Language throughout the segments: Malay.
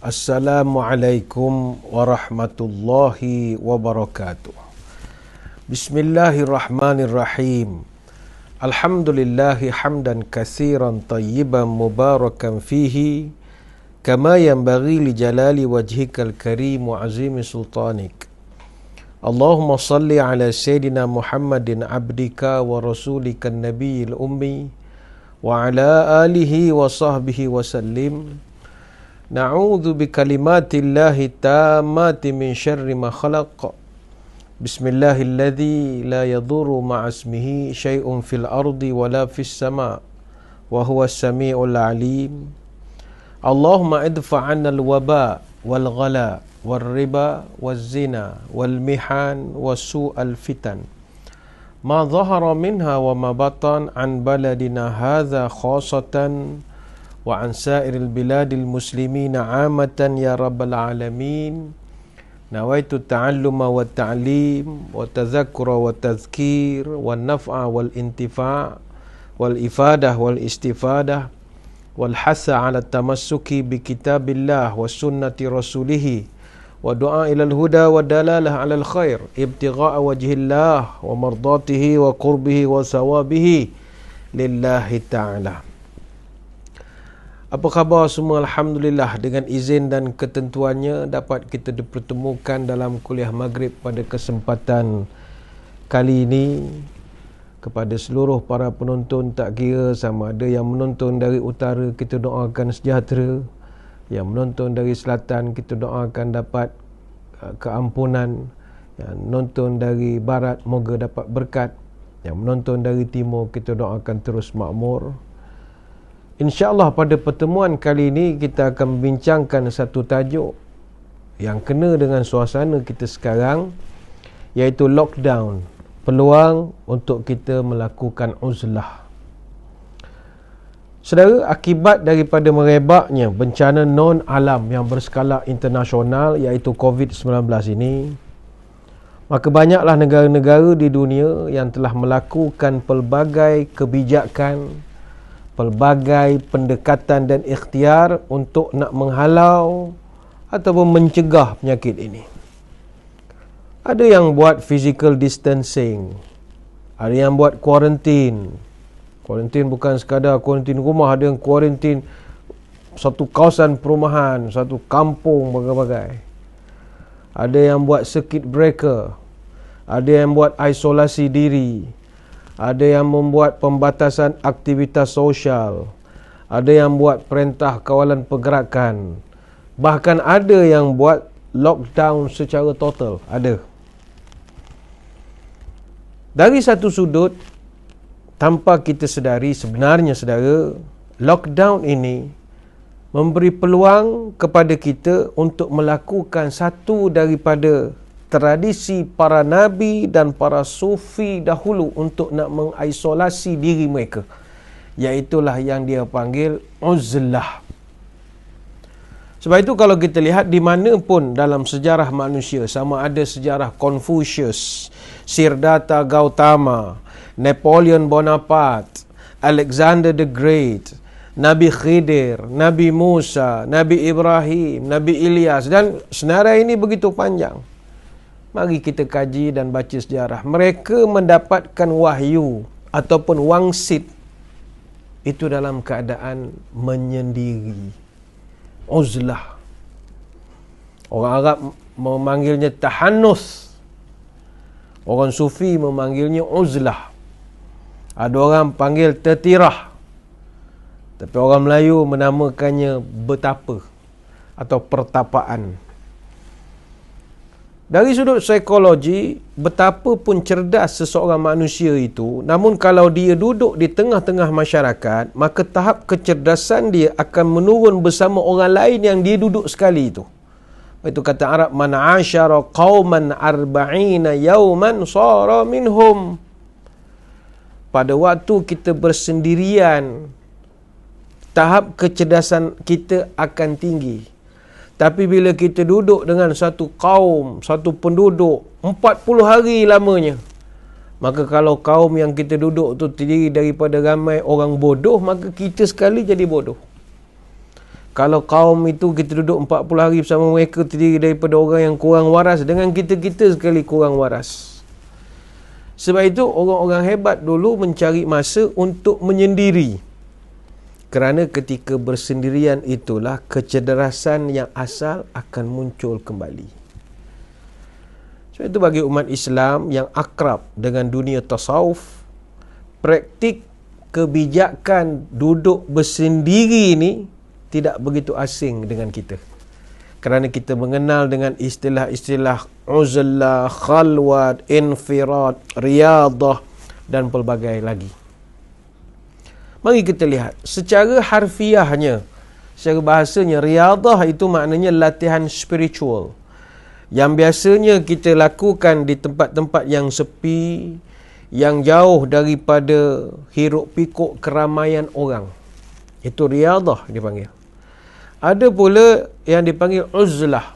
Assalamualaikum warahmatullahi wabarakatuh. Bismillahirrahmanirrahim. Alhamdulillahi hamdan katsiran tayyiban mubarakan fihi kama yanbaghi li jalali wajhikal karim wa azimi sultanik. Allahumma salli ala sayyidina Muhammadin abdika wa rasulika nabiyil ummi wa ala alihi wa sahbihi wa sallim. Na'udzu bikalimatillahi tammati min syarri ma khalaq. Bismillahilladzi la yadurru ma'asmihi syai'un fil ardi wala fis sama' wa huwas sami'ul alim. Allahumma idfa' 'anna al-waba wal ghala wal riba waz zina wal mihan wasu'al fitan ma dhahara minha wa ma batan an baladina hadza khassatan wa an sa'iril biladil muslimina 'amatan ya rabbal alamin. Nawaitu ta'alluma wa ta'lim wa tadhakkura wa tadhkir wa naf'a wal intifa' wal ifadah wal istifadah wal hasa 'ala tamassuki bi kitabillah wa sunnati rasulih wa du'a ilal huda wa dalalah 'alal khair ibtigha'a wajhillah wa mardatihi wa qurbihi wa sawabihi lillahi ta'ala. Apa khabar semua? Alhamdulillah, dengan izin dan ketentuannya dapat kita dipertemukan dalam kuliah maghrib pada kesempatan kali ini. Kepada seluruh para penonton, tak kira sama ada yang menonton dari utara, kita doakan sejahtera. Yang menonton dari selatan, kita doakan dapat keampunan. Yang menonton dari barat, moga dapat berkat. Yang menonton dari timur, kita doakan terus makmur. InsyaAllah pada pertemuan kali ini kita akan membincangkan satu tajuk yang kena dengan suasana kita sekarang, iaitu lockdown, peluang untuk kita melakukan uzlah. Saudara, akibat daripada merebaknya bencana non-alam yang berskala internasional iaitu COVID-19 ini, maka banyaklah negara-negara di dunia yang telah melakukan pelbagai kebijakan, pelbagai pendekatan dan ikhtiar untuk nak menghalau ataupun mencegah penyakit ini. Ada yang buat physical distancing, ada yang buat kuarantin. Kuarantin bukan sekadar kuarantin rumah, ada yang kuarantin satu kawasan perumahan, satu kampung, bagai-bagai. Ada yang buat circuit breaker, ada yang buat isolasi diri, ada yang membuat pembatasan aktivitas sosial, ada yang buat perintah kawalan pergerakan, bahkan ada yang buat lockdown secara total, ada. Dari satu sudut, tanpa kita sedari, sebenarnya saudara, lockdown ini memberi peluang kepada kita untuk melakukan satu daripada tradisi para nabi dan para sufi dahulu untuk nak mengisolasi diri mereka, iaitulah yang dia panggil uzlah. Sebab itu kalau kita lihat di mana pun dalam sejarah manusia, sama ada sejarah Confucius, Siddhartha Gautama, Napoleon Bonaparte, Alexander the Great, Nabi Khidir, Nabi Musa, Nabi Ibrahim, Nabi Ilyas, dan senarai ini begitu panjang. Mari kita kaji dan baca sejarah. Mereka mendapatkan wahyu ataupun wangsit itu dalam keadaan menyendiri. Uzlah. Orang Arab memanggilnya tahannus. Orang Sufi memanggilnya uzlah. Ada orang panggil tertirah. Tapi orang Melayu menamakannya betapa atau pertapaan. Dari sudut psikologi, betapa pun cerdas seseorang manusia itu, namun kalau dia duduk di tengah-tengah masyarakat, maka tahap kecerdasan dia akan menurun bersama orang lain yang dia duduk sekali itu. Itu kata Arab, man asyara qauman arba'ina yawman sara minhum. Pada waktu kita bersendirian, tahap kecerdasan kita akan tinggi. Tapi bila kita duduk dengan satu kaum, satu penduduk 40 hari lamanya, maka kalau kaum yang kita duduk tu terdiri daripada ramai orang bodoh, maka kita sekali jadi bodoh. Kalau kaum itu kita duduk 40 hari bersama mereka, terdiri daripada orang yang kurang waras, dengan kita-kita sekali kurang waras. Sebab itu orang-orang hebat dulu mencari masa untuk menyendiri. Kerana ketika bersendirian itulah kecerdasan yang asal akan muncul kembali. Sebab itu bagi umat Islam yang akrab dengan dunia tasawuf, praktik kebijakan duduk bersendiri ini tidak begitu asing dengan kita. Kerana kita mengenal dengan istilah-istilah uzlah, khalwat, infirad, riyadah dan pelbagai lagi. Mari kita lihat secara harfiahnya, secara bahasanya, riyadah itu maknanya latihan spiritual yang biasanya kita lakukan di tempat-tempat yang sepi, yang jauh daripada hiruk pikuk keramaian orang. Itu riyadah dipanggil. Ada pula yang dipanggil uzlah.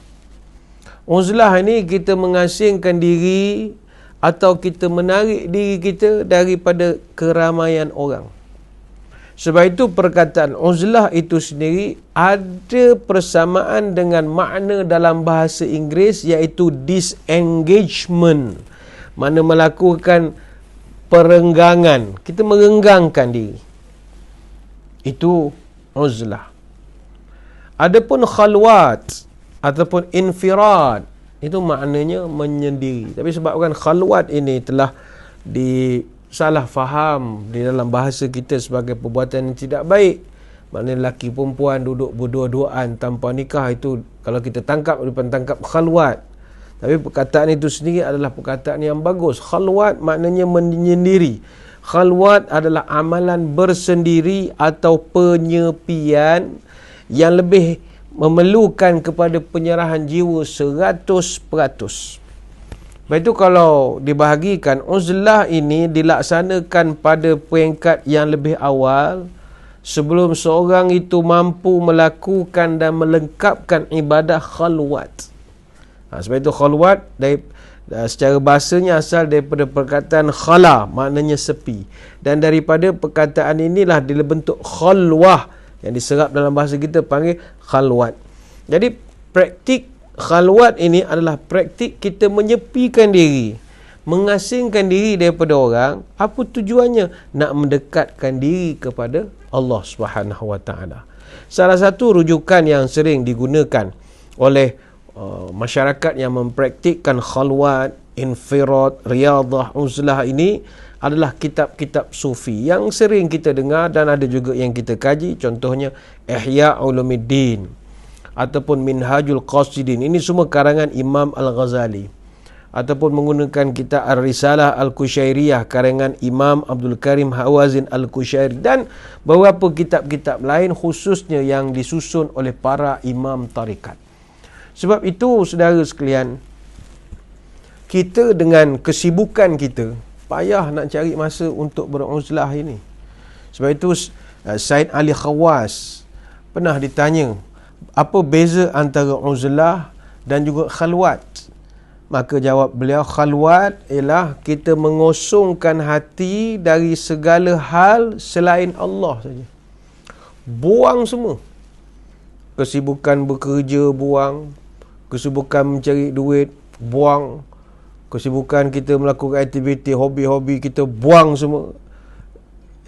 Uzlah ini kita mengasingkan diri atau kita menarik diri kita daripada keramaian orang. Sebab itu perkataan uzlah itu sendiri ada persamaan dengan makna dalam bahasa Inggeris, iaitu disengagement. Mana melakukan perenggangan. Kita merenggangkan diri. Itu uzlah. Adapun khalwat ataupun infirad, itu maknanya menyendiri. Tapi sebabkan khalwat ini telah disalah faham di dalam bahasa kita sebagai perbuatan yang tidak baik. Maknanya lelaki perempuan duduk berdua-duaan tanpa nikah, itu kalau kita tangkap khalwat. Tapi perkataan itu sendiri adalah perkataan yang bagus. Khalwat maknanya menyendiri. Khalwat adalah amalan bersendiri atau penyepian yang lebih memerlukan kepada penyerahan jiwa 100%. Lepas itu kalau dibahagikan, uzlah ini dilaksanakan pada peringkat yang lebih awal sebelum seorang itu mampu melakukan dan melengkapkan ibadah khalwat. Sebab itu khalwat secara bahasanya asal daripada perkataan khala, maknanya sepi. Dan daripada perkataan inilah dibentuk khalwah, yang diserap dalam bahasa kita panggil khalwat. Jadi praktik khalwat ini adalah praktik kita menyepikan diri, mengasingkan diri daripada orang. Apa tujuannya? Nak mendekatkan diri kepada Allah Subhanahu Wa Taala. Salah satu rujukan yang sering digunakan oleh masyarakat yang mempraktikkan khalwat, infirad, riyadah, uzlah ini adalah kitab-kitab sufi yang sering kita dengar dan ada juga yang kita kaji. Contohnya Ihya Ulumuddin ataupun Minhajul Qasidin. Ini semua karangan Imam Al-Ghazali. Ataupun menggunakan kitab Ar-Risalah Al-Qushairiyah karangan Imam Abdul Karim Hawazin Al-Qushairi, dan beberapa kitab-kitab lain khususnya yang disusun oleh para imam tarikat. Sebab itu saudara sekalian, kita dengan kesibukan kita payah nak cari masa untuk beruzlah ini. Sebab itu Said Ali Khawas pernah ditanya, apa beza antara uzlah dan juga khalwat? Maka jawab beliau, khalwat ialah kita mengosongkan hati dari segala hal selain Allah saja. Buang semua. Kesibukan bekerja buang, kesibukan mencari duit buang, kesibukan kita melakukan aktiviti hobi-hobi kita buang semua.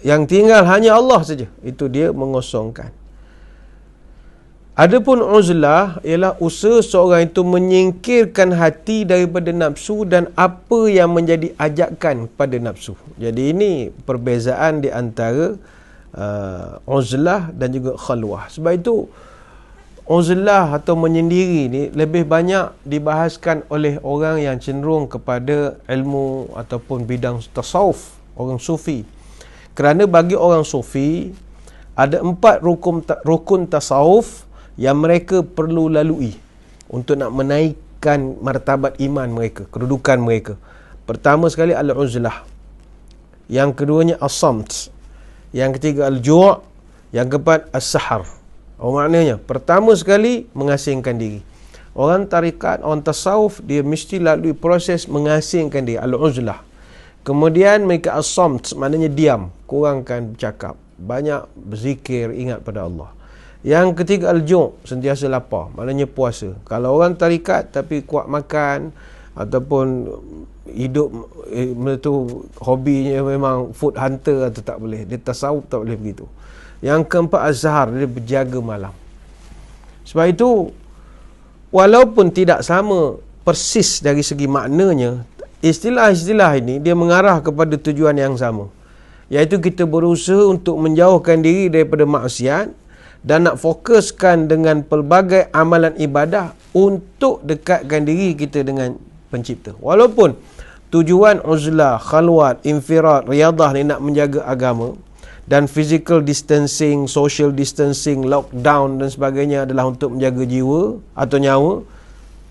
Yang tinggal hanya Allah saja. Itu dia mengosongkan. Adapun uzlah ialah usaha seorang itu menyingkirkan hati daripada nafsu dan apa yang menjadi ajakan pada nafsu. Jadi ini perbezaan di antara uzlah dan juga khalwah. Sebab itu uzlah atau menyendiri ni lebih banyak dibahaskan oleh orang yang cenderung kepada ilmu ataupun bidang tasawuf, orang sufi. Kerana bagi orang sufi ada 4 rukun tasawuf yang mereka perlu lalui untuk nak menaikkan martabat iman mereka, kedudukan mereka. Pertama sekali al-uzlah. Yang keduanya as-samt. Yang ketiga al-ju'. Yang keempat as-sahar. Maknanya, pertama sekali mengasingkan diri. Orang tarikat, orang tasawuf, dia mesti lalui proses mengasingkan diri, al-uzlah. Kemudian mereka as-samt, maknanya diam, kurangkan bercakap, banyak berzikir, ingat pada Allah. Yang ketiga al-ju', sentiasa lapar, maknanya puasa. Kalau orang tarikat tapi kuat makan ataupun hidup tu hobinya memang food hunter, atau tak boleh, dia tasawuf tak boleh begitu. Yang keempat az-zahar, dia berjaga malam. Sebab itu walaupun tidak sama persis dari segi maknanya, istilah-istilah ini dia mengarah kepada tujuan yang sama, iaitu kita berusaha untuk menjauhkan diri daripada maksiat dan nak fokuskan dengan pelbagai amalan ibadah untuk dekatkan diri kita dengan pencipta. Walaupun tujuan uzlah, khalwat, infirad, riyadah ni nak menjaga agama, dan physical distancing, social distancing, lockdown dan sebagainya adalah untuk menjaga jiwa atau nyawa,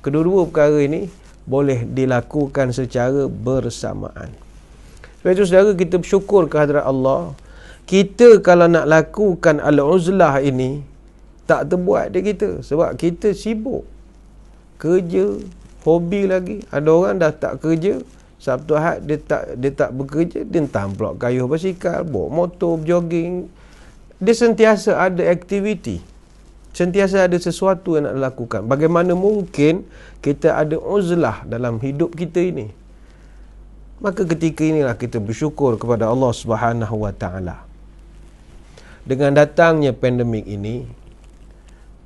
kedua-dua perkara ini boleh dilakukan secara bersamaan. Sebab itu saudara, kita bersyukur kehadrat Allah. Kita kalau nak lakukan al-uzlah ini tak terbuat dia kita, sebab kita sibuk kerja, hobi lagi. Ada orang dah tak kerja, Sabtu Ahad dia tak bekerja, dia entah pula kayuh basikal, bawa motor, jogging. Dia sentiasa ada aktiviti, sentiasa ada sesuatu yang nak lakukan. Bagaimana mungkin kita ada uzlah dalam hidup kita ini? Maka ketika inilah kita bersyukur kepada Allah Subhanahu wa taala. Dengan datangnya pandemik ini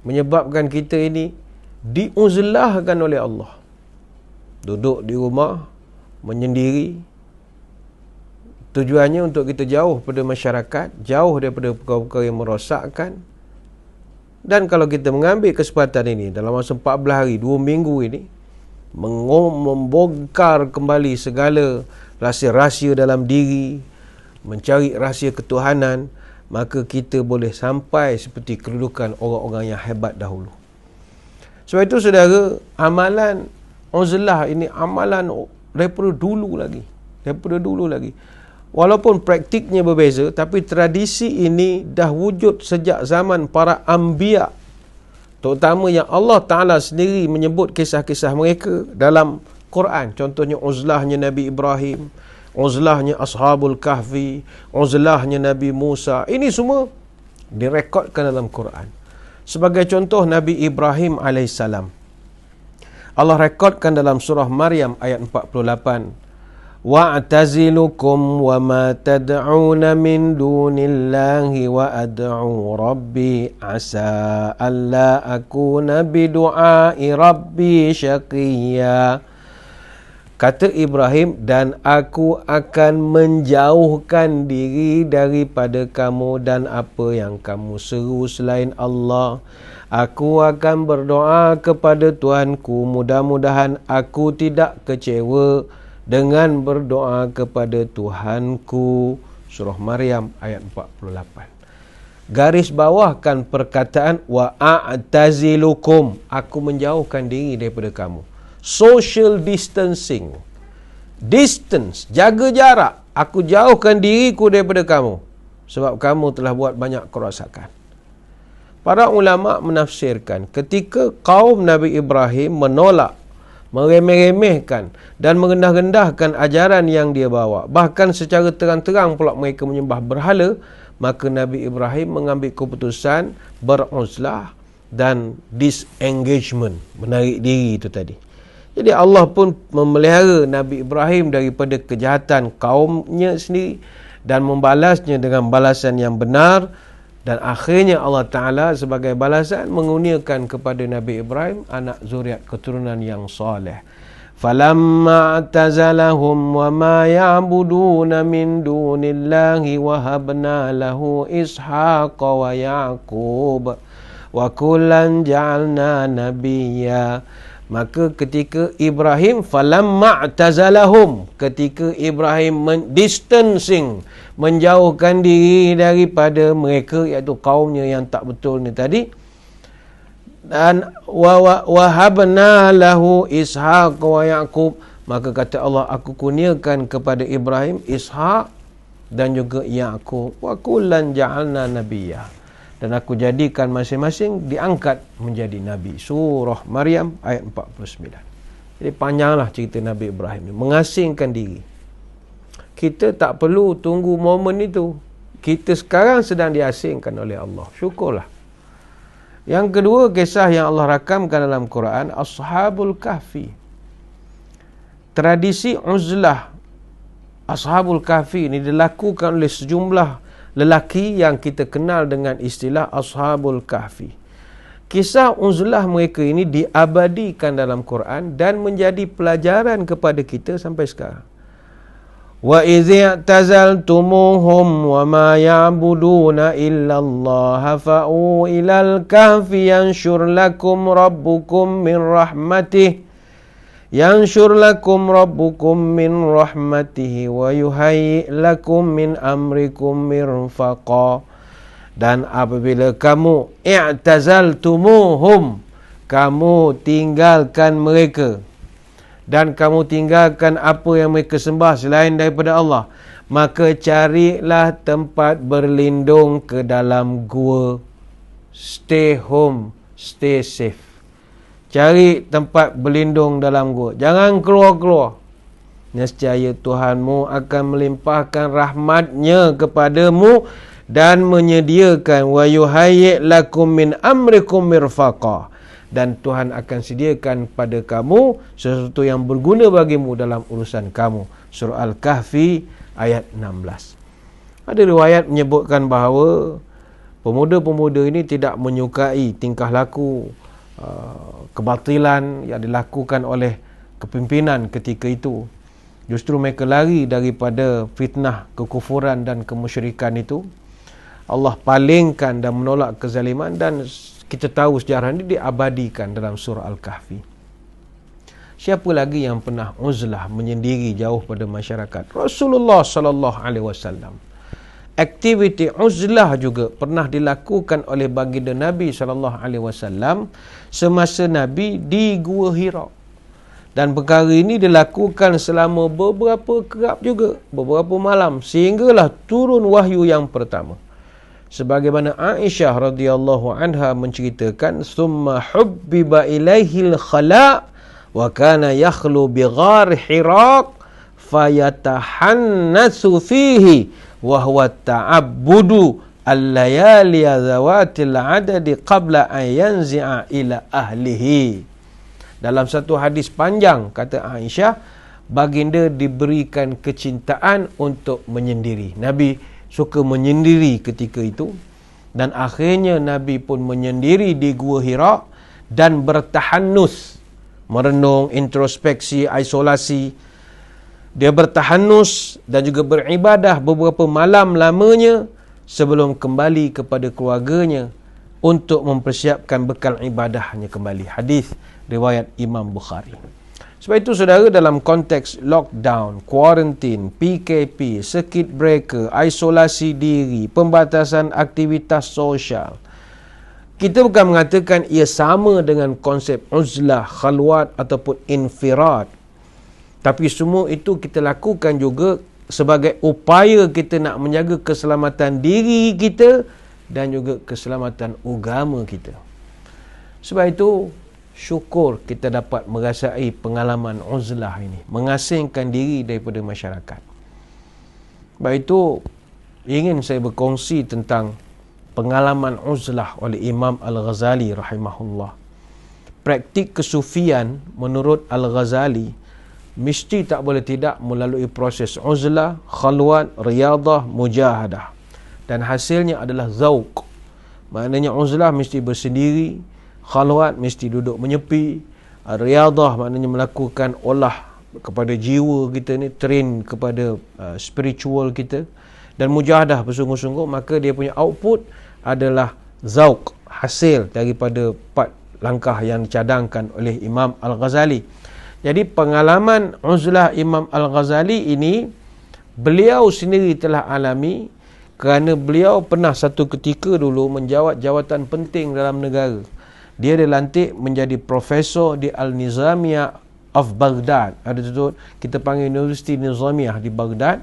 menyebabkan kita ini diuzlahkan oleh Allah. Duduk di rumah menyendiri, tujuannya untuk kita jauh pada masyarakat, jauh daripada perkara-perkara yang merosakkan. Dan kalau kita mengambil kesempatan ini dalam masa 14 hari, 2 minggu ini, membongkar kembali segala rahsia-rahsia dalam diri, mencari rahsia ketuhanan, maka kita boleh sampai seperti kedudukan orang-orang yang hebat dahulu. Sebab itu saudara, amalan uzlah ini amalan daripada dulu lagi. Walaupun praktiknya berbeza, tapi tradisi ini dah wujud sejak zaman para anbiya, terutama yang Allah Ta'ala sendiri menyebut kisah-kisah mereka dalam Quran. Contohnya uzlahnya Nabi Ibrahim, uzlahnya Ashabul Kahfi, uzlahnya Nabi Musa. Ini semua direkodkan dalam Quran. Sebagai contoh, Nabi Ibrahim AS, Allah rekodkan dalam surah Maryam ayat 48. Wa'tazilukum wa ma tad'una min dunillahi wa ad'u rabbi asa alla akuna bidu'ai rabbi syaqiyya. Kata Ibrahim, dan aku akan menjauhkan diri daripada kamu dan apa yang kamu seru selain Allah. Aku akan berdoa kepada Tuhanku, mudah-mudahan aku tidak kecewa dengan berdoa kepada Tuhanku. Surah Maryam ayat 48. Garis bawahkan perkataan wa a'tazilukum, aku menjauhkan diri daripada kamu. Social distancing, distance, jaga jarak, aku jauhkan diriku daripada kamu sebab kamu telah buat banyak kerosakan. Para ulama menafsirkan ketika kaum Nabi Ibrahim menolak, meremeh-remehkan dan merendah-rendahkan ajaran yang dia bawa, bahkan secara terang-terang pula mereka menyembah berhala, maka Nabi Ibrahim mengambil keputusan beruzlah dan disengagement, menarik diri itu tadi. Jadi Allah pun memelihara Nabi Ibrahim daripada kejahatan kaumnya sendiri dan membalasnya dengan balasan yang benar. Dan akhirnya Allah Ta'ala sebagai balasan mengurniakan kepada Nabi Ibrahim anak zuriat keturunan yang soleh. Falamma atazalahum wa ma ya'buduna min dunillahi wahabna lahu ishaqa wa yaqub wa kullan ja'alna nabiyya. Maka ketika Ibrahim, falamma atazalahum, ketika Ibrahim distancing, menjauhkan diri daripada mereka, iaitu kaumnya yang tak betul ni tadi, dan wahabna lahu ishaq wa yaqub, maka kata Allah, aku kurniakan kepada Ibrahim Ishaq dan juga Yaqub, wa kullan ja'alna nabiyya, dan aku jadikan masing-masing diangkat menjadi Nabi. Surah Maryam ayat 49. Jadi panjanglah cerita Nabi Ibrahim ni, mengasingkan diri. Kita tak perlu tunggu momen itu. Kita sekarang sedang diasingkan oleh Allah. Syukurlah. Yang kedua, kisah yang Allah rakamkan dalam Quran, Ashabul Kahfi. Tradisi uzlah Ashabul Kahfi ini dilakukan oleh sejumlah lelaki yang kita kenal dengan istilah Ashabul Kahfi. Kisah uzlah mereka ini diabadikan dalam Quran dan menjadi pelajaran kepada kita sampai sekarang. Wa idh i'tazaltumuhum wa ma ya'buduna illa Allah fa'u ilal kahfi yanshur lakum rabbukum min rahmatih wa yuhayyi' lakum min amrikum mirfaqa. Dan apabila kamu i'tazaltumuhum, kamu tinggalkan mereka, dan kamu tinggalkan apa yang mereka sembah selain daripada Allah, maka carilah tempat berlindung ke dalam gua. Stay home, stay safe. Cari tempat berlindung dalam gua, jangan keluar-keluar. Nescaya Tuhanmu akan melimpahkan rahmatnya kepadamu dan menyediakan wa yuhayyi' lakum min amrikum mirfaqa, dan Tuhan akan sediakan pada kamu sesuatu yang berguna bagimu dalam urusan kamu. Surah Al-Kahfi ayat 16. Ada riwayat menyebutkan bahawa pemuda-pemuda ini tidak menyukai tingkah laku kebatilan yang dilakukan oleh kepimpinan ketika itu. Justru mereka lari daripada fitnah kekufuran dan kemusyrikan itu. Allah palingkan dan menolak kezaliman, dan kita tahu sejarah ini diabadikan dalam surah Al-Kahfi. Siapa lagi yang pernah uzlah, menyendiri jauh pada masyarakat? Rasulullah sallallahu alaihi wasallam. Aktiviti uzlah juga pernah dilakukan oleh baginda Nabi sallallahu alaihi wasallam semasa Nabi di Gua Hira. Dan perkara ini dilakukan selama beberapa kerap juga, beberapa malam, sehinggalah turun wahyu yang pertama. Sebagaimana Aisyah radhiyallahu anha menceritakan, summa hubbiba ilaihil khala wa kana yakhlu bi ghar Hira fayatahannasu fihi wa huwa ta'abbudu al-layali zawatil adadi qabla an yanzi'a ila ahlihi. Dalam satu hadis panjang, kata Aisyah, baginda diberikan kecintaan untuk menyendiri. Nabi suka menyendiri ketika itu, dan akhirnya Nabi pun menyendiri di Gua Hira dan bertahannus, merenung, introspeksi, isolasi. Dia bertahannus dan juga beribadah beberapa malam lamanya sebelum kembali kepada keluarganya untuk mempersiapkan bekal ibadahnya kembali. Hadis riwayat Imam Bukhari. Sebab itu saudara, dalam konteks lockdown, quarantine, PKP, circuit breaker, isolasi diri, pembatasan aktivitas sosial, kita bukan mengatakan ia sama dengan konsep uzlah, khalwat ataupun infirad. Tapi semua itu kita lakukan juga sebagai upaya kita nak menjaga keselamatan diri kita dan juga keselamatan agama kita. Sebab itu syukur kita dapat merasai pengalaman uzlah ini, mengasingkan diri daripada masyarakat. Sebab itu ingin saya berkongsi tentang pengalaman uzlah oleh Imam Al-Ghazali rahimahullah. Praktik kesufian menurut Al-Ghazali mesti tak boleh tidak melalui proses uzlah, khalwat, riyadah, mujahadah. Dan hasilnya adalah zauq. Maknanya uzlah mesti bersendiri, khalwat mesti duduk menyepi, riyadah maknanya melakukan olah kepada jiwa kita ni, train kepada spiritual kita, dan mujahadah bersungguh-sungguh, maka dia punya output adalah zauq, hasil daripada 4 langkah yang dicadangkan oleh Imam Al-Ghazali. Jadi pengalaman uzlah Imam Al-Ghazali ini beliau sendiri telah alami, kerana beliau pernah satu ketika dulu menjawat jawatan penting dalam negara. Dia dilantik menjadi profesor di Al-Nizamiyah of Baghdad. Ada tu kita panggil Universiti Nizamiyah di Baghdad.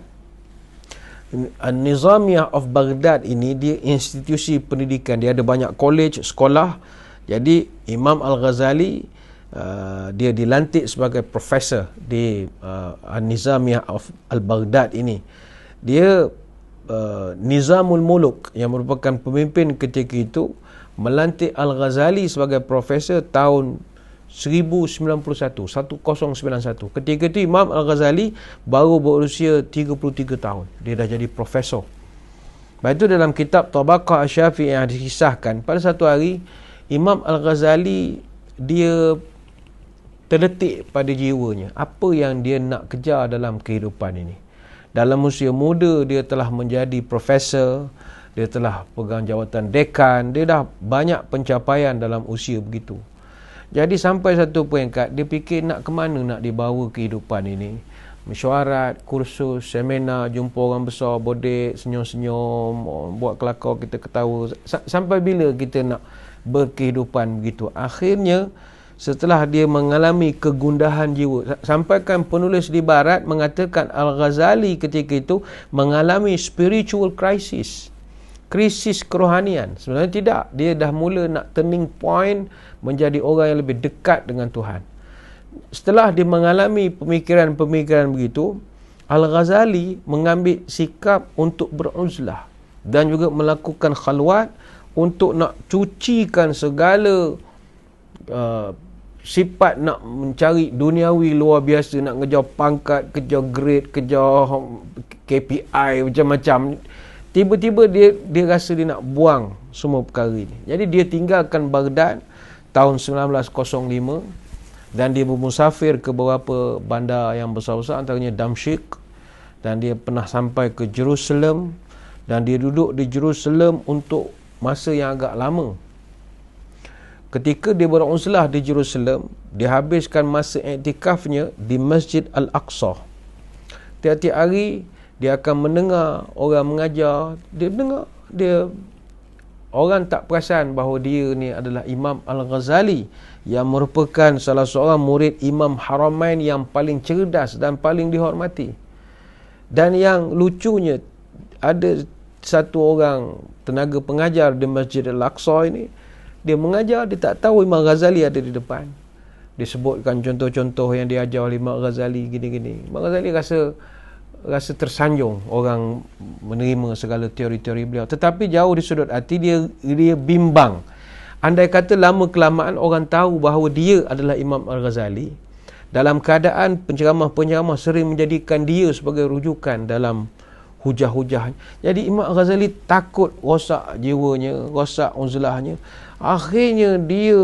Al-Nizamiyah of Baghdad ini dia institusi pendidikan. Dia ada banyak college, sekolah. Jadi Imam Al-Ghazali dia dilantik sebagai profesor di Al-Nizamiyah of Al-Baghdad ini. Dia Nizamul Muluk yang merupakan pemimpin ketika itu melantik Al-Ghazali sebagai profesor tahun 1091. Ketika itu Imam Al-Ghazali baru berusia 33 tahun. Dia dah jadi profesor. Lepas itu dalam kitab Tabaqah Asy-Syafi'i yang dikisahkan, pada satu hari Imam Al-Ghazali dia terdetik pada jiwanya apa yang dia nak kejar dalam kehidupan ini. Dalam usia muda dia telah menjadi profesor, dia telah pegang jawatan dekan, dia dah banyak pencapaian dalam usia begitu. Jadi sampai satu peringkat dia fikir nak ke mana nak dibawa kehidupan ini. Mesyuarat, kursus, seminar, jumpa orang besar, bodek, senyum-senyum, buat kelakar, kita ketawa. Sampai bila kita nak berkehidupan begitu? Akhirnya setelah dia mengalami kegundahan jiwa, sampaikan penulis di barat mengatakan Al-Ghazali ketika itu mengalami spiritual crisis, krisis kerohanian. Sebenarnya tidak, dia dah mula nak turning point menjadi orang yang lebih dekat dengan Tuhan. Setelah dia mengalami pemikiran-pemikiran begitu, Al-Ghazali mengambil sikap untuk beruzlah dan juga melakukan khalwat untuk nak cucikan segala sifat nak mencari duniawi luar biasa, nak kejar pangkat, kejar grade, kejar KPI macam-macam. Tiba-tiba dia rasa dia nak buang semua perkara ini. Jadi dia tinggalkan Baghdad tahun 1905 dan dia bermusafir ke beberapa bandar yang besar-besar, antaranya Damsyik, dan dia pernah sampai ke Jerusalem dan dia duduk di Jerusalem untuk masa yang agak lama. Ketika dia beruzlah di Jerusalem, dia habiskan masa iktikafnya di Masjid Al-Aqsa. Tiap-tiap hari dia akan mendengar orang mengajar, dia dengar, orang tak perasan bahawa dia ni adalah Imam Al-Ghazali yang merupakan salah seorang murid Imam Haramain yang paling cerdas dan paling dihormati. Dan yang lucunya, ada satu orang tenaga pengajar di Masjid Al-Aqsa ini, dia mengajar, dia tak tahu Imam Ghazali ada di depan. Disebutkan contoh-contoh yang diajar oleh Imam Ghazali gini-gini. Imam Ghazali rasa tersanjung orang menerima segala teori-teori beliau. Tetapi jauh di sudut hati dia bimbang. Andai kata lama-kelamaan orang tahu bahawa dia adalah Imam Al-Ghazali, dalam keadaan penceramah-penceramah sering menjadikan dia sebagai rujukan dalam hujah-hujah. Jadi Imam Al-Ghazali takut rosak jiwanya, rosak uzlahnya. Akhirnya dia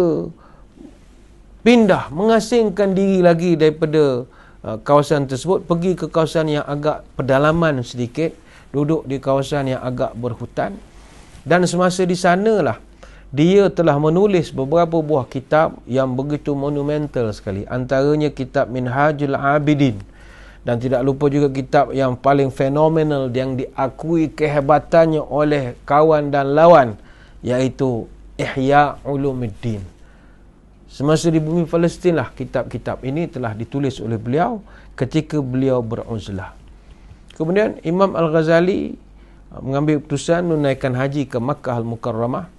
pindah, mengasingkan diri lagi daripada kawasan tersebut, pergi ke kawasan yang agak pedalaman sedikit, duduk di kawasan yang agak berhutan. Dan semasa di sanalah dia telah menulis beberapa buah kitab yang begitu monumental sekali. Antaranya kitab Minhajul Abidin, dan tidak lupa juga kitab yang paling fenomenal yang diakui kehebatannya oleh kawan dan lawan, iaitu Ihya Ulumuddin. Semasa di bumi Palestin lah kitab-kitab ini telah ditulis oleh beliau ketika beliau beruzlah. Kemudian Imam Al-Ghazali mengambil keputusan menunaikan haji ke Makkah Al-Mukarramah.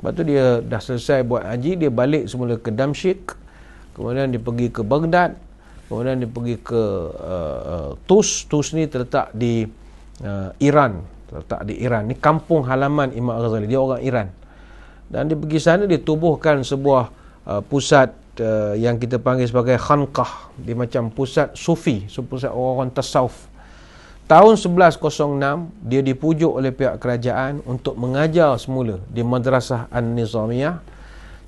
Lepas tu dia dah selesai buat haji, dia balik semula ke Damsyik. Kemudian dia pergi ke Baghdad. Kemudian dia pergi ke Tus. Tus ni terletak di Iran. Ini kampung halaman Imam Al-Ghazali. Dia orang Iran. Dan dia pergi sana, dia tubuhkan sebuah pusat yang kita panggil sebagai khanqah. Dia macam pusat sufi, pusat orang-orang tasawuf. Tahun 1106 dia dipujuk oleh pihak kerajaan untuk mengajar semula di Madrasah An-Nizamiyah,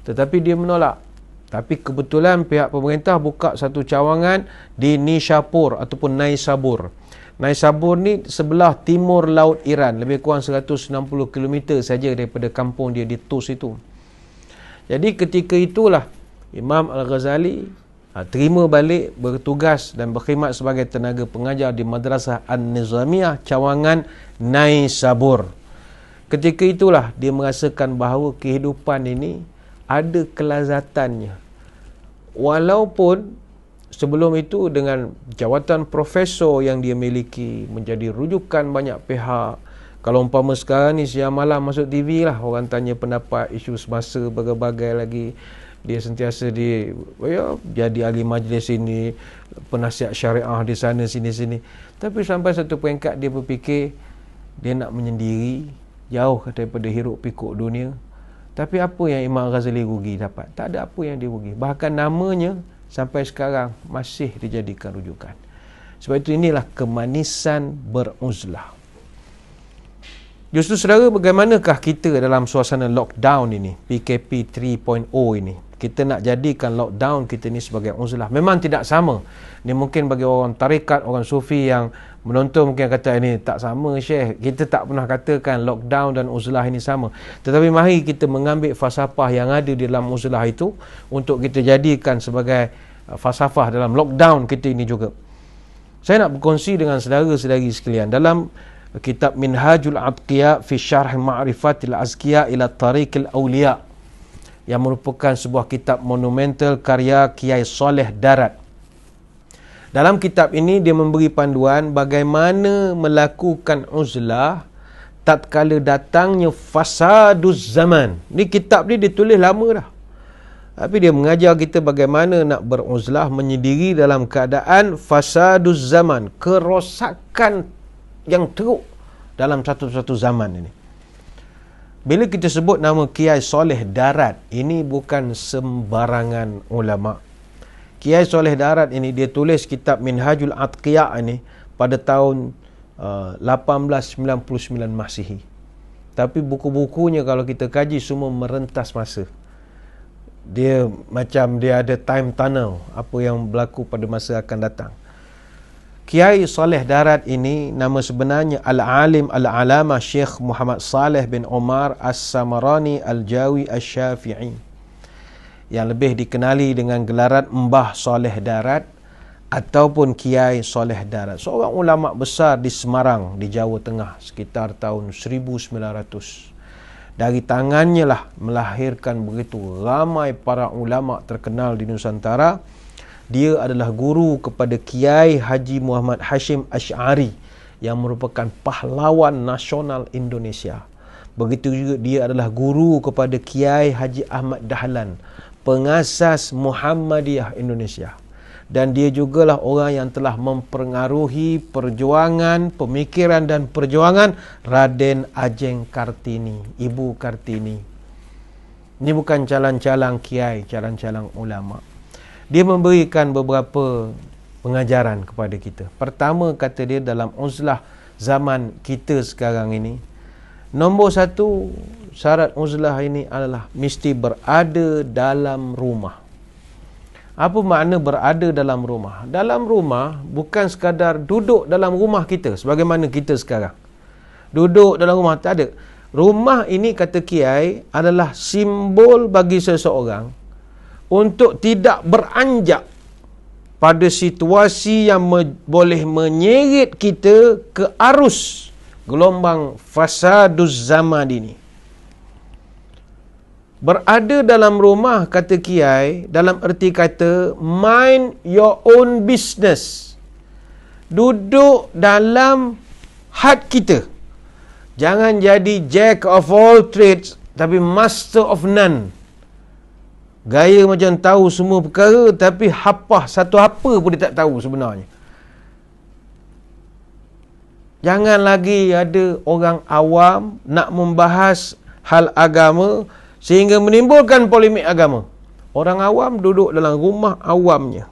tetapi dia menolak. Tapi kebetulan pihak pemerintah buka satu cawangan di Nishapur ataupun Naisabur. Naisabur ni sebelah timur laut Iran, lebih kurang 160 km saja daripada kampung dia di Tus itu. Jadi ketika itulah Imam Al-Ghazali terima balik, bertugas dan berkhidmat sebagai tenaga pengajar di Madrasah An-Nizamiyah cawangan Naisabur. Ketika itulah dia merasakan bahawa kehidupan ini ada kelazatannya. Walaupun sebelum itu dengan jawatan profesor yang dia miliki, menjadi rujukan banyak pihak. Kalau umpama sekarang ni siang malam masuk TV lah, orang tanya pendapat isu semasa berbagai lagi. Dia sentiasa jadi ahli majlis ini, penasihat syariah di sana sini-sini. Tapi sampai satu peringkat dia berfikir dia nak menyendiri, jauh daripada hiruk pikuk dunia. Tapi apa yang Imam Ghazali rugi dapat? Tak ada apa yang dia rugi. Bahkan namanya sampai sekarang masih dijadikan rujukan. Sebab itu inilah kemanisan beruzlah. Justru saudara, bagaimanakah kita dalam suasana lockdown ini, PKP 3.0 ini? Kita nak jadikan lockdown kita ni sebagai uzlah. Memang tidak sama. Ini mungkin bagi orang tarikat, orang sufi yang menonton mungkin kata ini tak sama, Syekh. Kita tak pernah katakan lockdown dan uzlah ini sama. Tetapi mari kita mengambil falsafah yang ada di dalam uzlah itu untuk kita jadikan sebagai falsafah dalam lockdown kita ini juga. Saya nak berkongsi dengan saudara-saudari sekalian dalam kitab Minhajul Atqiya fi Syarh Ma'rifatil Azkiya ila Tariqil Awliya, yang merupakan sebuah kitab monumental karya Kiai Soleh Darat. Dalam kitab ini dia memberi panduan bagaimana melakukan uzlah tatkala datangnya fasaduz zaman. Ni kitab ni ditulis lama dah. Tapi dia mengajar kita bagaimana nak beruzlah menyendiri dalam keadaan fasaduz zaman, kerosakan yang teruk dalam satu-satu zaman ini. Bila kita sebut nama Kiai Soleh Darat, ini bukan sembarangan ulama. Kiai Soleh Darat ini dia tulis kitab Minhajul Atqiya ini pada tahun 1899 Masihi. Tapi buku-bukunya kalau kita kaji semua merentas masa. Dia macam dia ada time tunnel, apa yang berlaku pada masa akan datang. Kiai Soleh Darat ini nama sebenarnya Al-Alim Al-Alama Syekh Muhammad Saleh bin Umar As-Samarani Al-Jawi Asy-Syafi'i, yang lebih dikenali dengan gelaran Mbah Soleh Darat ataupun Kiai Soleh Darat. Seorang ulama besar di Semarang, di Jawa Tengah sekitar tahun 1900. Dari tangannya lah melahirkan begitu ramai para ulama terkenal di Nusantara. Dia adalah guru kepada Kiai Haji Muhammad Hashim Asy'ari yang merupakan pahlawan nasional Indonesia. Begitu juga dia adalah guru kepada Kiai Haji Ahmad Dahlan, pengasas Muhammadiyah Indonesia. Dan dia jugalah orang yang telah mempengaruhi perjuangan, pemikiran dan perjuangan Raden Ajeng Kartini, Ibu Kartini. Ini bukan calang-calang kiai, calang-calang ulama. Dia memberikan beberapa pengajaran kepada kita. Pertama, kata dia, dalam uzlah zaman kita sekarang ini, nombor satu, syarat uzlah ini adalah mesti berada dalam rumah. Apa makna berada dalam rumah? Dalam rumah bukan sekadar duduk dalam rumah kita sebagaimana kita sekarang. Duduk dalam rumah, tak ada. Rumah ini, kata Kiai, adalah simbol bagi seseorang untuk tidak beranjak pada situasi yang boleh menyeret kita ke arus gelombang fasaduz zaman ini. Berada dalam rumah, kata Kiai, dalam erti kata mind your own business. Duduk dalam had kita. Jangan jadi jack of all trades tapi master of none. Gaya macam tahu semua perkara tapi hapah satu apa pun dia tak tahu sebenarnya. Jangan lagi ada orang awam nak membahas hal agama sehingga menimbulkan polemik agama. Orang awam duduk dalam rumah awamnya.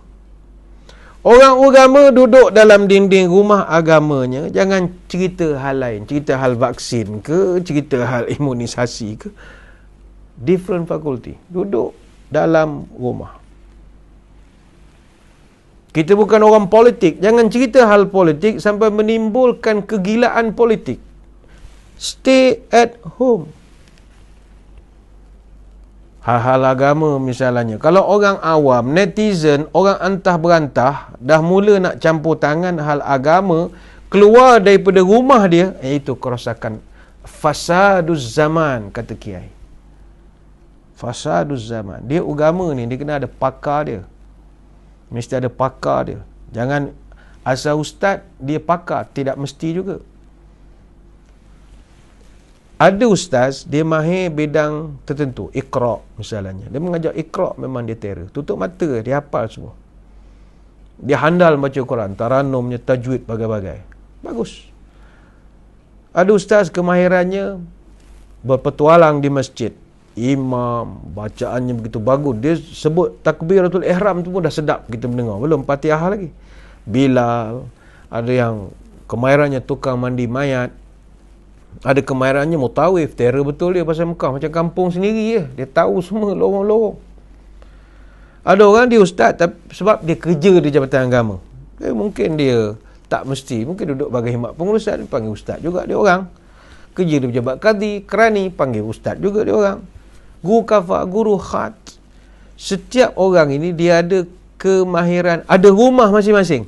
Orang agama duduk dalam dinding rumah agamanya. Jangan cerita hal lain. Cerita hal vaksin ke, cerita hal imunisasi ke. Different faculty. Duduk dalam rumah. Kita bukan orang politik. Jangan cerita hal politik sampai menimbulkan kegilaan politik. Stay at home. Hal-hal agama misalnya. Kalau orang awam, netizen, orang antah berantah, dah mula nak campur tangan hal agama, keluar daripada rumah dia, itu kerosakan. Fasaduz zaman, kata Kiai. Fasaduz zaman. Dia agama ni, dia kena ada pakar dia. Mesti ada pakar dia. Jangan asal ustaz, dia pakar. Tidak mesti juga. Ada ustaz, dia mahir bidang tertentu. Iqra' misalnya. Dia mengajar Iqra' memang dia terror. Tutup mata, dia hafal semua. Dia handal baca Quran. Taranumnya, tajwid, bagai-bagai. Bagus. Ada ustaz kemahirannya berpetualang di masjid. imam, bacaannya begitu bagus. Dia sebut takbiratul ihram tu pun dah sedap kita mendengar. Belum Fatihah lagi. Bilal, ada yang kemahirannya tukang mandi mayat, ada kemahirannya mutawif, terror betul dia pasal Mekah, macam kampung sendiri je. Dia tahu semua lorong-lorong. Ada orang dia ustaz sebab dia kerja di Jabatan Agama. Mungkin dia tak mesti, mungkin duduk bagi khidmat pengurusan, panggil ustaz juga dia orang. Kerja di pejabat qadi, kerani, panggil ustaz juga dia orang. Guru kafah, guru khat. Setiap orang ini dia ada kemahiran, ada rumah masing-masing.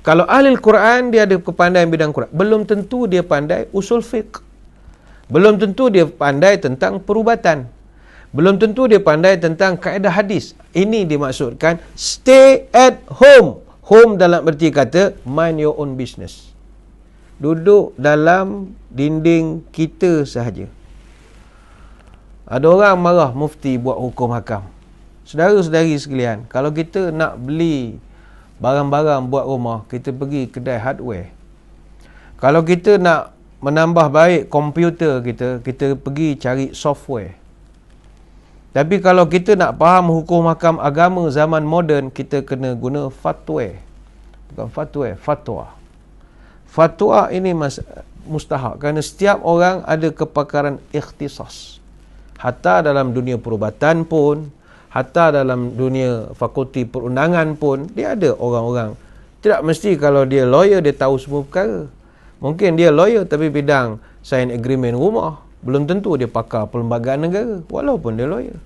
Kalau ahli Quran, dia ada kepandaian bidang Quran. Belum tentu dia pandai usul fiqh. Belum tentu dia pandai tentang perubatan. Belum tentu dia pandai tentang kaedah hadis. Ini dimaksudkan stay at home. Home dalam erti kata mind your own business. Duduk dalam dinding kita sahaja. Ada orang marah mufti buat hukum hakam. Saudara-saudari sekalian, kalau kita nak beli barang-barang buat rumah, kita pergi kedai hardware. Kalau kita nak menambah baik komputer kita, kita pergi cari software. Tapi kalau kita nak faham hukum hakam agama zaman moden, kita kena guna fatwa. Bukan fatwa. Fatwa ini mustahak kerana setiap orang ada kepakaran ikhtisas. Hatta dalam dunia perubatan pun, hatta dalam dunia fakulti perundangan pun, dia ada orang-orang. Tidak mesti kalau dia lawyer, dia tahu semua perkara. Mungkin dia lawyer tapi bidang sign agreement rumah. Belum tentu dia pakar perlembagaan negara, walaupun dia lawyer.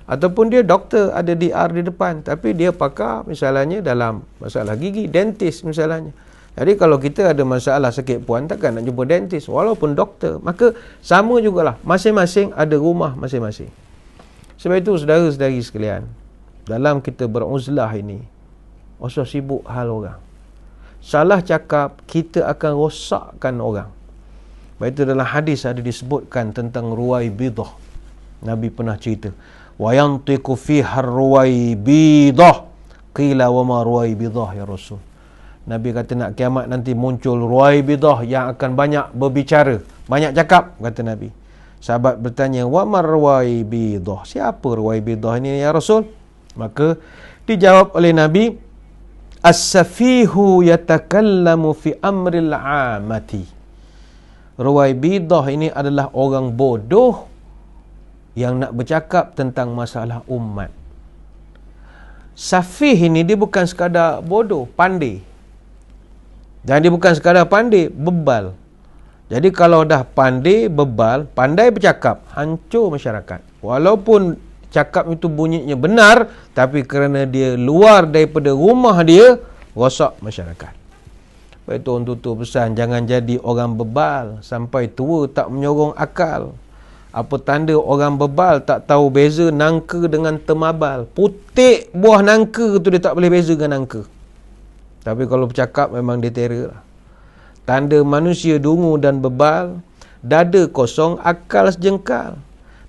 Ataupun dia doktor, ada DR di depan, tapi dia pakar misalnya dalam masalah gigi, dentist misalnya. Jadi kalau kita ada masalah sakit puan, takkan nak jumpa dentist, walaupun doktor. Maka sama jugalah, masing-masing ada rumah masing-masing. Sebab itu saudara-saudari sekalian, dalam kita beruzlah ini, usah sibuk hal orang. Salah cakap, kita akan rosakkan orang. Sebab itu dalam hadis ada disebutkan tentang ruwaibidah. Nabi pernah cerita, wa yantiqu fiha ruwaibidah, qila wa ma ruwaibidah ya Rasul. Nabi kata nak kiamat nanti muncul ruwaibidah yang akan banyak berbicara, banyak cakap, kata Nabi. Sahabat bertanya, wa mar ruwaibidah? Siapa ruwaibidah ini ya Rasul? Maka dijawab oleh Nabi, as-safihu yatakallamu fi amril amati. Ruwaibidah ini adalah orang bodoh yang nak bercakap tentang masalah umat. Safih ini dia bukan sekadar bodoh, pandai. Dan dia bukan sekadar pandai, bebal. Jadi kalau dah pandai, bebal, pandai bercakap, hancur masyarakat. Walaupun cakap itu bunyinya benar, tapi kerana dia luar daripada rumah dia, rosak masyarakat. Baik tu orang tutur pesan, jangan jadi orang bebal sampai tua tak menyorong akal. Apa tanda orang bebal tak tahu beza nangka dengan temabal. Putik buah nangka tu dia tak boleh beza dengan nangka. Tapi kalau bercakap memang dia terror lah. Tanda manusia dungu dan bebal, dada kosong, akal sejengkal.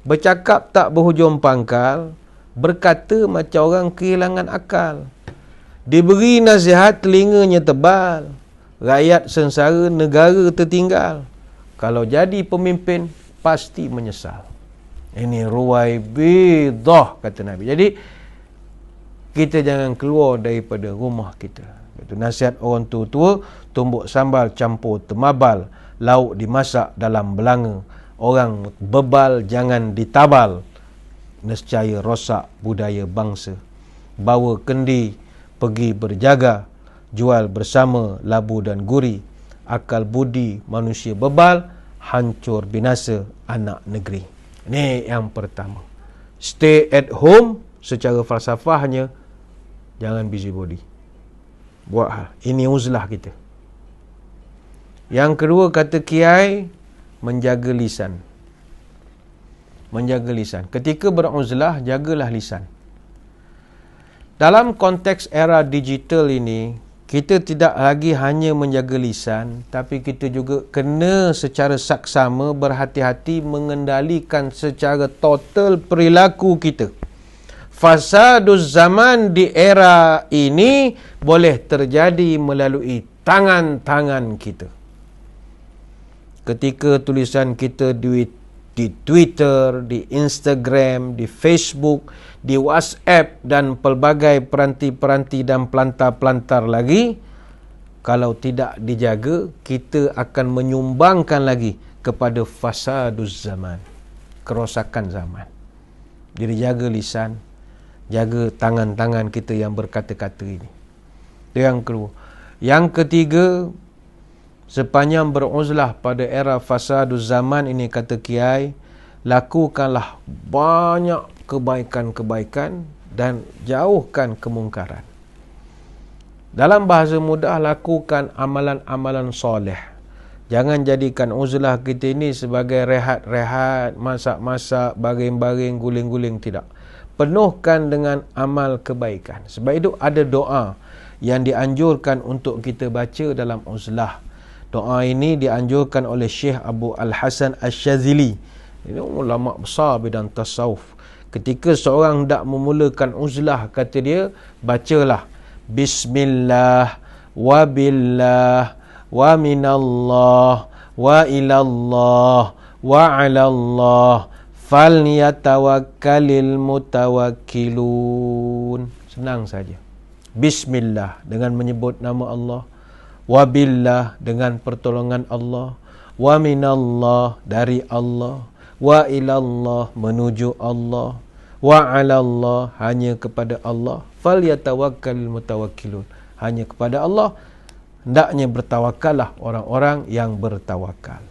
Bercakap tak berhujung pangkal, berkata macam orang kehilangan akal. Diberi nasihat telinganya tebal, rakyat sengsara negara tertinggal. Kalau jadi pemimpin pasti menyesal. Ini ruwaibidah kata Nabi. Jadi kita jangan keluar daripada rumah kita. Itu nasihat orang tua-tua, tumbuk sambal campur temabal, lauk dimasak dalam belanga. Orang bebal jangan ditabal, nescaya rosak budaya bangsa. Bawa kendi pergi berjaga, jual bersama labu dan guri. Akal budi manusia bebal, hancur binasa anak negeri. Ini yang pertama. Stay at home, secara falsafahnya, jangan busybody. Buat hal. Ini uzlah kita. Yang kedua kata Kiai, menjaga lisan. Menjaga lisan. Ketika beruzlah, jagalah lisan. Dalam konteks era digital ini, kita tidak lagi hanya menjaga lisan, tapi kita juga kena secara saksama berhati-hati mengendalikan secara total perilaku kita. Fasaduz zaman di era ini boleh terjadi melalui tangan-tangan kita. Ketika tulisan kita di Twitter, di Instagram, di Facebook, di WhatsApp dan pelbagai peranti-peranti dan pelantar-pelantar lagi. Kalau tidak dijaga, kita akan menyumbangkan lagi kepada fasaduz zaman, kerosakan zaman. Jadi jaga lisan, jaga tangan-tangan kita yang berkata-kata ini. Itu yang kedua. Yang ketiga, sepanjang beruzlah pada era fasaduz zaman ini, kata Kiai, lakukanlah banyak kebaikan-kebaikan dan jauhkan kemungkaran. Dalam bahasa mudah, lakukan amalan-amalan soleh. Jangan jadikan uzlah kita ini sebagai rehat-rehat, masak-masak, baring-baring, guling-guling. Tidak. Penuhkan dengan amal kebaikan. Sebab itu ada doa yang dianjurkan untuk kita baca dalam uzlah. Doa ini dianjurkan oleh Syekh Abu Al-Hasan Asy-Syadzili. Ini ulama besar bidang tasawuf. Ketika seorang hendak memulakan uzlah, kata dia, bacalah Bismillah wa billah wa minallah wa ilallah wa alallah falyatawakkalil mutawakkilun. Senang saja. Bismillah dengan menyebut nama Allah, wa billah dengan pertolongan Allah, wa minallah dari Allah, wa ilallah menuju Allah, wa alallah hanya kepada Allah, falyatawakkalul mutawakkilun hanya kepada Allah hendaknya bertawakallah orang-orang yang bertawakal.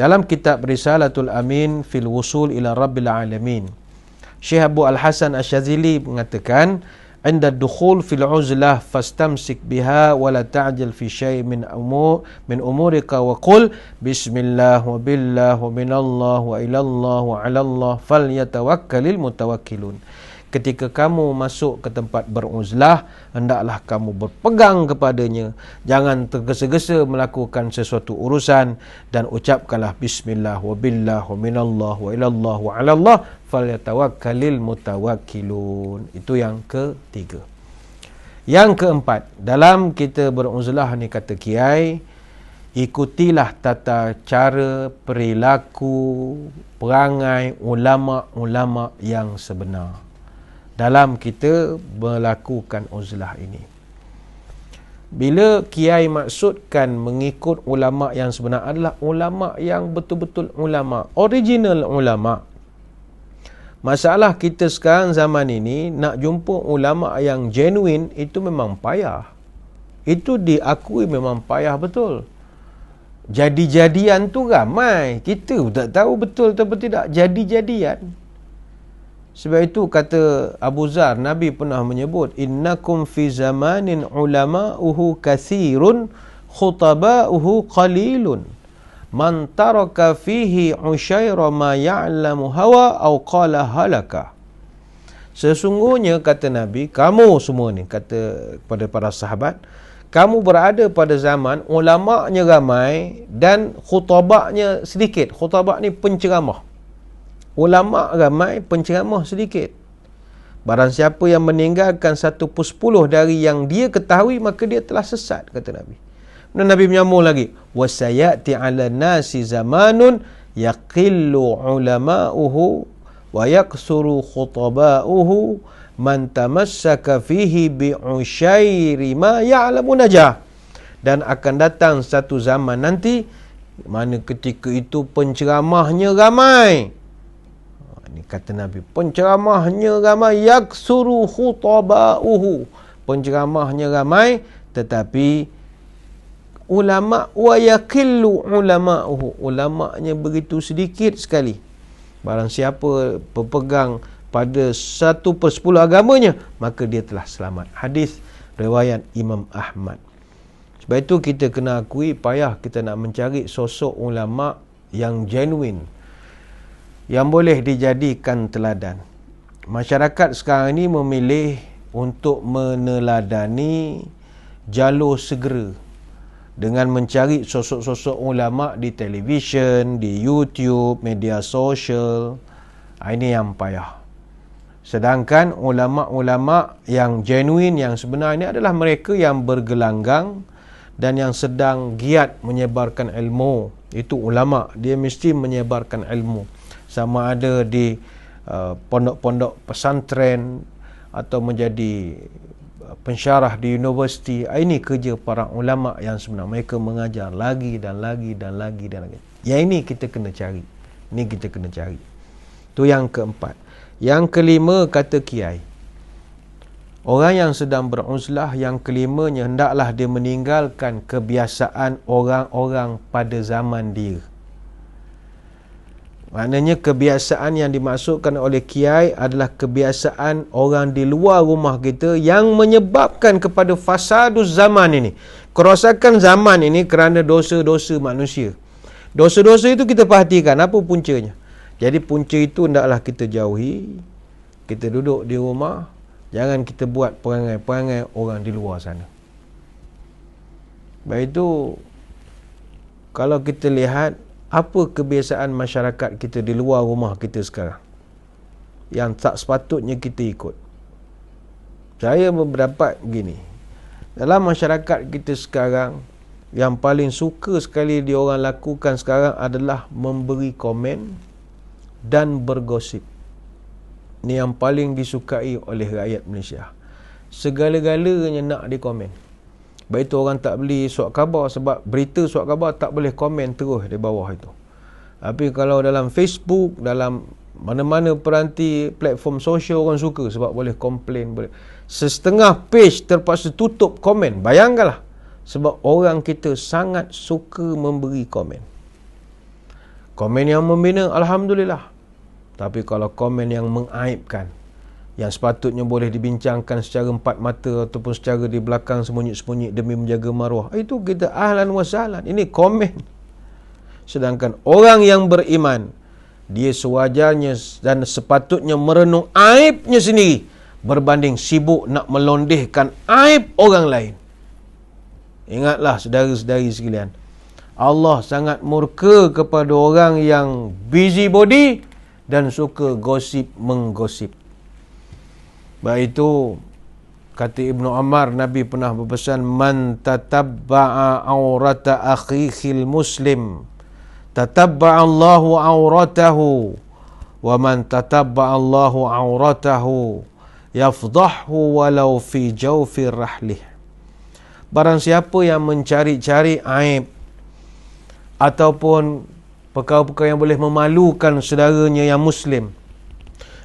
Dalam kitab Risalatul Amin fil Wusul ila Rabbil Alamin, Syekh Abu Al-Hasan Asy-Syadzili mengatakan, "Inda dukhul fil uzlah fastamsik biha wa la ta'jal fi syai' min umurika wa qul bismillah wa billah wa minallah wa ilallah wa 'alallah falyatawakkalul mutawakkilun." Ketika kamu masuk ke tempat beruzlah, hendaklah kamu berpegang kepadanya. Jangan tergesa-gesa melakukan sesuatu urusan dan ucapkanlah bismillah wa billah wa minallah wa ilallah wa 'alallah falyatawakkalul mutawakkilun. Itu yang ketiga. Yang keempat, dalam kita beruzlah ni, kata Kiai, ikutilah tata cara, perilaku, perangai ulama-ulama yang sebenar dalam kita melakukan uzlah ini. Bila Kiai maksudkan mengikut ulama yang sebenar, adalah ulama yang betul-betul ulama, original ulama. Masalah kita sekarang zaman ini, nak jumpa ulama yang genuine itu memang payah. Itu diakui memang payah betul. Jadi-jadian tu ramai. Kita tak tahu betul atau tidak jadi-jadian. Sebab itu kata Abu Zar, Nabi pernah menyebut, innakum fi zamanin ulama'uhu kathirun khutaba'uhu qalilun man taraka fihi usyaira ma ya'lamu hawa au qala halaka. Sesungguhnya, kata Nabi, kamu semua ni, kata kepada para sahabat, kamu berada pada zaman ulama'nya ramai dan khutaba'nya sedikit. Khutabak ni penceramah. Ulama' ramai, penceramah sedikit. Barang siapa yang meninggalkan 1/10 dari yang dia ketahui, maka dia telah sesat, kata Nabi. Dan Nabi menyambung lagi, wasayati 'ala nasi zamanun yaqillu ulama'uhu wa yaksuru khutaba'uhu man tamassaka fihi bi'usyairi ma ya'lamu najah. Dan akan datang satu zaman nanti mana ketika itu penceramahnya ramai. Ini kata Nabi, penceramahnya ramai, yaksuru khutaba'uhu, penceramahnya ramai, tetapi ulama' wa yakillu ulama'uhu, ulama'nya begitu sedikit sekali. Barang siapa berpegang pada 1/10 agamanya, maka dia telah selamat. Hadis riwayat Imam Ahmad. Sebab itu kita kena akui, payah kita nak mencari sosok ulama' yang genuine, yang boleh dijadikan teladan. Masyarakat sekarang ini memilih untuk meneladani jalur segera dengan mencari sosok-sosok ulama' di televisyen, di YouTube, media sosial. Ini yang payah. Sedangkan ulama'-ulama' yang genuine, yang sebenar ini adalah mereka yang bergelanggang dan yang sedang giat menyebarkan ilmu Itu ulama, dia mesti menyebarkan ilmu, sama ada di pondok-pondok pesantren atau menjadi pensyarah di universiti. Ini kerja para ulama yang sebenar. Mereka mengajar lagi dan lagi dan lagi dan lagi. Yang ini kita kena cari. Ini kita kena cari. Itu yang keempat. Yang kelima, kata kiai, orang yang sedang beruzlah, yang kelimanya, hendaklah dia meninggalkan kebiasaan orang-orang pada zaman dia. Maknanya kebiasaan yang dimaksudkan oleh kiai adalah kebiasaan orang di luar rumah kita yang menyebabkan kepada fasadus zaman ini. Kerosakan zaman ini kerana dosa-dosa manusia. Dosa-dosa itu kita perhatikan apa puncanya. Jadi punca itu hendaklah kita jauhi. Kita duduk di rumah, jangan kita buat perangai-perangai orang di luar sana. Baik itu, kalau kita lihat apa kebiasaan masyarakat kita di luar rumah kita sekarang yang tak sepatutnya kita ikut. Saya berpendapat begini, dalam masyarakat kita sekarang, yang paling suka sekali diorang lakukan sekarang adalah memberi komen dan bergosip. Ini yang paling disukai oleh rakyat Malaysia. Segala-galanya nak dikomen. Baik itu orang tak beli surat khabar, sebab berita surat khabar tak boleh komen terus di bawah itu. Tapi kalau dalam Facebook, dalam mana-mana peranti platform sosial, orang suka sebab boleh komplain. Setengah page terpaksa tutup komen. Bayangkanlah. Sebab orang kita sangat suka memberi komen. Komen yang membina, Alhamdulillah. Tapi kalau komen yang mengaibkan, yang sepatutnya boleh dibincangkan secara empat mata ataupun secara di belakang sembunyi-sembunyi demi menjaga maruah, itu kita ahlan wa sahlan. Ini komen. Sedangkan orang yang beriman, dia sewajarnya dan sepatutnya merenung aibnya sendiri berbanding sibuk nak melondehkan aib orang lain. Ingatlah saudara-saudari sekalian, Allah sangat murka kepada orang yang busybody dan suka gosip menggosip. Baik itu, kata Ibnu Ammar, Nabi pernah berpesan, man tatabba'a aurata akhihil muslim tatabba'a Allahu auratahu, wa man tatabba'a Allahu auratahu yafdahu walau fi jawfi rahlih. Barang siapa yang mencari-cari aib ataupun perkara-perkara yang boleh memalukan saudaranya yang muslim,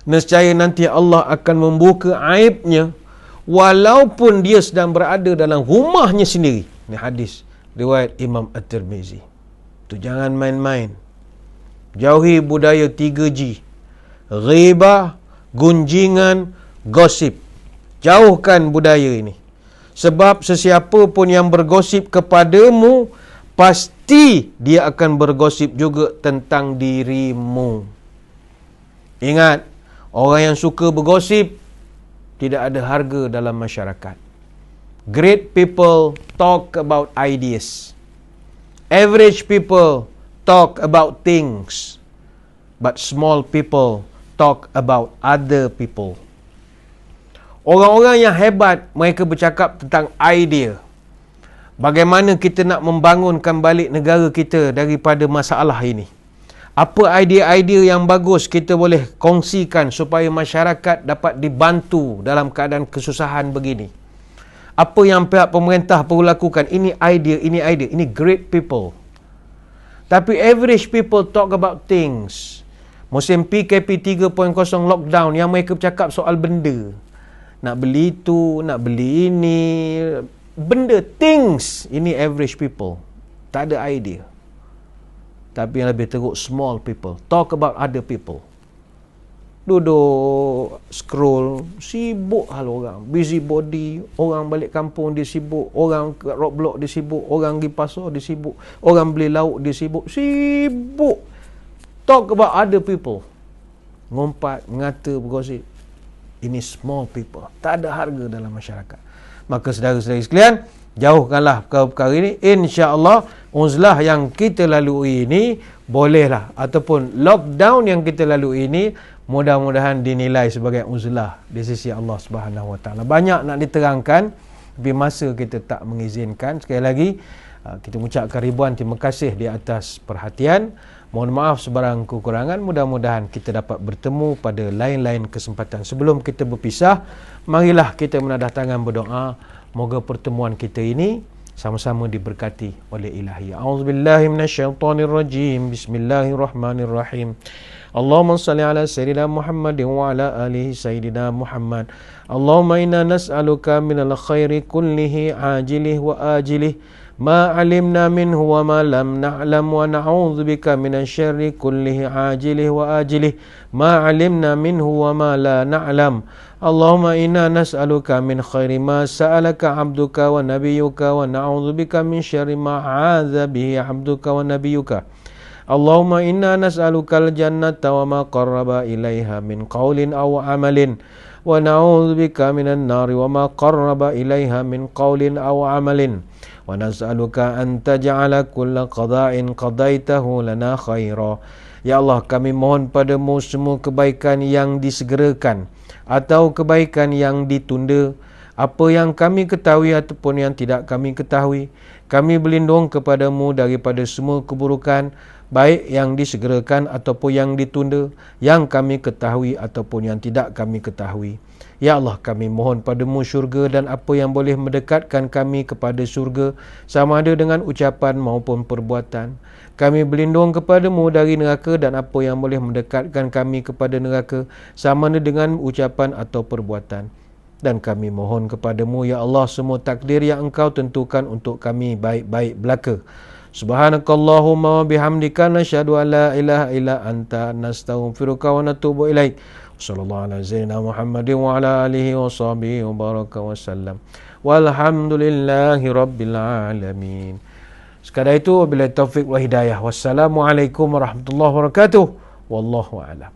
nescaya nanti Allah akan membuka aibnya walaupun dia sedang berada dalam rumahnya sendiri. Ini hadis riwayat Imam At-Tirmizi. Tu jangan main-main. Jauhi budaya 3G. Ghibah, gunjingan, gosip. Jauhkan budaya ini. Sebab sesiapa pun yang bergosip kepadamu, pasti dia akan bergosip juga tentang dirimu. Ingat, orang yang suka bergosip tidak ada harga dalam masyarakat. Great people talk about ideas. Average people talk about things. But small people talk about other people. Orang-orang yang hebat, mereka bercakap tentang idea. Bagaimana kita nak membangunkan balik negara kita daripada masalah ini. Apa idea-idea yang bagus kita boleh kongsikan supaya masyarakat dapat dibantu dalam keadaan kesusahan begini. Apa yang pihak pemerintah perlu lakukan. Ini idea, ini idea. Ini great people. Tapi average people talk about things. Musim PKP 3.0 lockdown yang mereka bercakap soal benda. Nak beli itu, nak beli ini. Benda, things. Ini average people. Tak ada idea. Tapi yang lebih teruk, small people. Talk about other people. Duduk, scroll, sibuk hal orang. Busybody, orang balik kampung dia sibuk. Orang ke roadblock dia sibuk. Orang pergi pasar dia sibuk. Orang beli lauk dia sibuk. Sibuk. Talk about other people. Ngumpat, mengata, bergosip. Ini small people. Tak ada harga dalam masyarakat. Maka saudara-saudari sekalian, jauhkanlah perkara-perkara ini. InsyaAllah, uzlah yang kita lalui ini, bolehlah. Ataupun lockdown yang kita lalui ini, mudah-mudahan dinilai sebagai uzlah di sisi Allah Subhanahu Wa Taala. Banyak nak diterangkan, tapi masa kita tak mengizinkan. Sekali lagi, Kita mengucapkan ribuan terima kasih di atas perhatian. Mohon maaf sebarang kekurangan. Mudah-mudahan kita dapat bertemu pada lain-lain kesempatan. Sebelum kita berpisah, marilah kita menadah tangan berdoa. Moga pertemuan kita ini sama-sama diberkati oleh ilahi. A'udzubillahi minasyaitonirrajim. Bismillahirrahmanirrahim. Allahumma salli ala Sayyidina Muhammad wa ala alihi Sayyidina Muhammad. Allahumma inna nas'aluka minal khairi kullihi ajilih wa ajilih ma alimna minhu wa ma lam na'lam wa na'udzu bika minasyarri kullihi ajilih wa ajilih ma alimna minhu wa ma la na'lam. Allahumma inna nas'aluka min khairi ma sa'alaka 'abduka wa nabiyyuka wa na'udzu bika min syarri ma 'adza bihi 'abduka wa nabiyyuka. Allahumma inna nas'aluka al-jannata wa ma qarraba ilaiha min qawlin aw amalin wa na'udzu bika minan nari wa ma qarraba ilaiha min qawlin aw amalin wa nas'aluka an taj'ala kulla qada'in qadaitahu lana khaira. Ya Allah, kami mohon padamu semua kebaikan yang disegerakan atau kebaikan yang ditunda, apa yang kami ketahui ataupun yang tidak kami ketahui, kami berlindung kepadamu daripada semua keburukan, baik yang disegerakan ataupun yang ditunda, yang kami ketahui ataupun yang tidak kami ketahui. Ya Allah, kami mohon padamu syurga dan apa yang boleh mendekatkan kami kepada syurga, sama ada dengan ucapan maupun perbuatan. Kami berlindung kepadamu dari neraka dan apa yang boleh mendekatkan kami kepada neraka, sama ada dengan ucapan atau perbuatan. Dan kami mohon kepadamu, Ya Allah, semua takdir yang Engkau tentukan untuk kami baik-baik belaka. Subhanakallahumma wa bihamdika nasyhadu an la ilaha illa anta nastaghfiruka wa natubu ilaik. Sallallahu ala sayyidina Muhammadin wa ala alihi wa sahbihi wa baraka wa sallam. Walhamdulillahi rabbil alamin. Sekadar itu, wabillahi taufik wa hidayah. Wassalamualaikum warahmatullahi wabarakatuh. Wallahu a'lam.